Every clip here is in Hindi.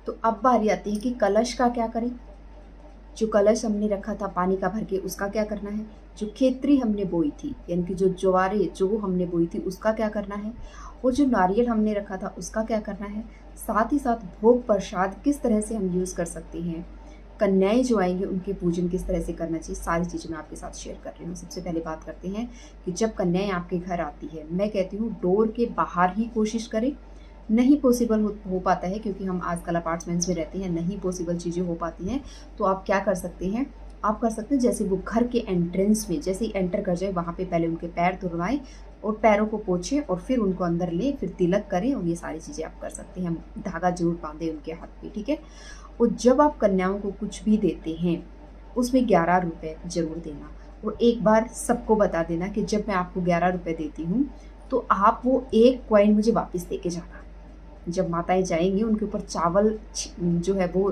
तो अब बारी आती है कि कलश का क्या करें। जो कलश हमने रखा था पानी का भर के, उसका क्या करना है। जो खेतरी हमने बोई थी, यानी कि जो ज्वारे जो हमने बोई थी, उसका क्या करना है। और जो नारियल हमने रखा था, उसका क्या करना है। साथ ही साथ भोग प्रसाद किस तरह से हम यूज़ कर सकते हैं, कन्याएं जो आएंगी उनके पूजन किस तरह से करना चाहिए, सारी चीज़ें मैं आपके साथ शेयर कर रही हूँ। सबसे पहले बात करते हैं कि जब कन्याएं आपके घर आती है, मैं कहती हूँ डोर के बाहर ही कोशिश करें। नहीं पॉसिबल हो पाता है, क्योंकि हम आजकल अपार्टमेंट्स में रहते हैं, नहीं पॉसिबल चीज़ें हो पाती हैं। तो आप क्या कर सकते हैं, आप कर सकते हैं जैसे वो घर के एंट्रेंस में जैसे ही एंटर कर जाए, वहाँ पे पहले उनके पैर धुलवाएं और पैरों को पोछें और फिर उनको अंदर लें, फिर तिलक करें, और ये सारी चीज़ें आप कर सकते हैं। धागा जरूर बांधें उनके हाथ पे, ठीक है। और जब आप कन्याओं को कुछ भी देते हैं, उसमें 11 रुपये जरूर देना। और एक बार सबको बता देना कि जब मैं आपको 11 रुपये देती हूँ, तो आप वो एक कॉइन मुझे वापस दे के जाना। जब माताएं जाएंगी उनके ऊपर चावल जो है वो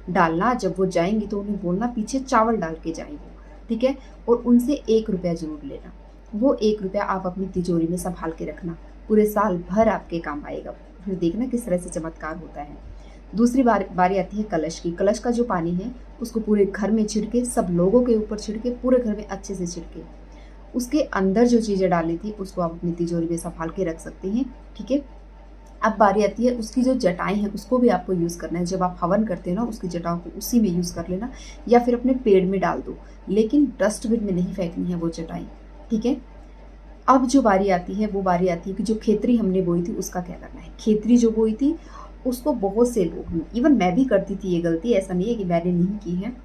डालना। जब वो जाएंगी तो उन्हें बोलना पीछे चावल डाल के जाएं वो, ठीक है। और उनसे 1 रुपया जरूर लेना। वो 1 रुपया आप अपनी तिजोरी में संभाल के रखना, पूरे साल भर आपके काम आएगा। फिर देखना किस तरह से चमत्कार होता है। दूसरी बारी आती है कलश की। कलश का जो पानी है उसको पूरे घर में छिड़के, सब लोगों के ऊपर छिड़के, पूरे घर में अच्छे से छिड़के। उसके अंदर जो चीज़ें डाली थी उसको आप अपनी तिजोरी में संभाल के रख सकते हैं, ठीक है। अब बारी आती है उसकी जो जटाएं हैं, उसको भी आपको यूज़ करना है। जब आप हवन करते हैं ना, उसकी जटाओं को उसी में यूज़ कर लेना, या फिर अपने पेड़ में डाल दो, लेकिन डस्टबिन में नहीं फेंकनी है वो जटाएं, ठीक है। अब जो बारी आती है वो बारी आती है कि जो खेतरी हमने बोई थी उसका क्या करना है। खेतरी जो बोई थी उसको बहुत से लोग, इवन मैं भी करती थी ये गलती, ऐसा नहीं है कि मैंने नहीं की है,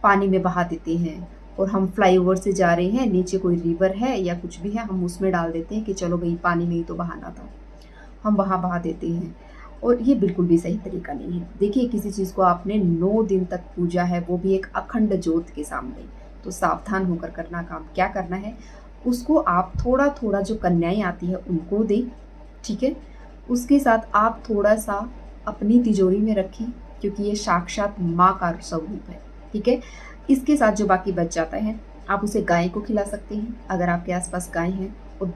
पानी में बहा देते हैं। और हम फ्लाईओवर से जा रहे हैं, नीचे कोई रिवर है या कुछ भी है, हम उसमें डाल देते हैं कि चलो भाई पानी में ही तो बहाना था, हम वहाँ बहा देते हैं। और ये बिल्कुल भी सही तरीका नहीं है। देखिए, किसी चीज़ को आपने 9 दिन तक पूजा है, वो भी एक अखंड ज्योत के सामने, तो सावधान होकर करना काम। क्या करना है, उसको आप थोड़ा थोड़ा जो कन्याएं आती है उनको दें, ठीक है। उसके साथ आप थोड़ा सा अपनी तिजोरी में रखें, क्योंकि ये साक्षात माँ का स्वरूप है, ठीक है। इसके साथ जो बाकी बच जाता है, आप उसे गाय को खिला सकते हैं अगर आपके आसपास गाय हैं। और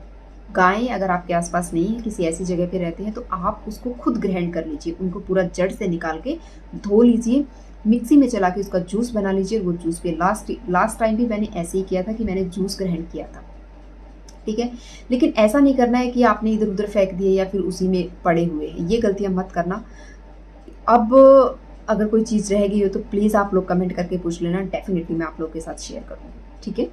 गायें अगर आपके आसपास नहीं है, किसी ऐसी जगह पे रहते हैं, तो आप उसको खुद ग्रहण कर लीजिए। उनको पूरा जड़ से निकाल के धो लीजिए, मिक्सी में चला के उसका जूस बना लीजिए। वो जूस पे लास्ट टाइम भी मैंने ऐसे ही किया था कि मैंने जूस ग्रहण किया था, ठीक है। लेकिन ऐसा नहीं करना है कि आपने इधर उधर फेंक दिए या फिर उसी में पड़े हुए हैं, ये गलतियां मत करना। अब अगर कोई चीज़ रह गई हो तो प्लीज़ आप लोग कमेंट करके पूछ लेना, डेफिनेटली मैं आप लोगों के साथ शेयर करूँगी, ठीक है।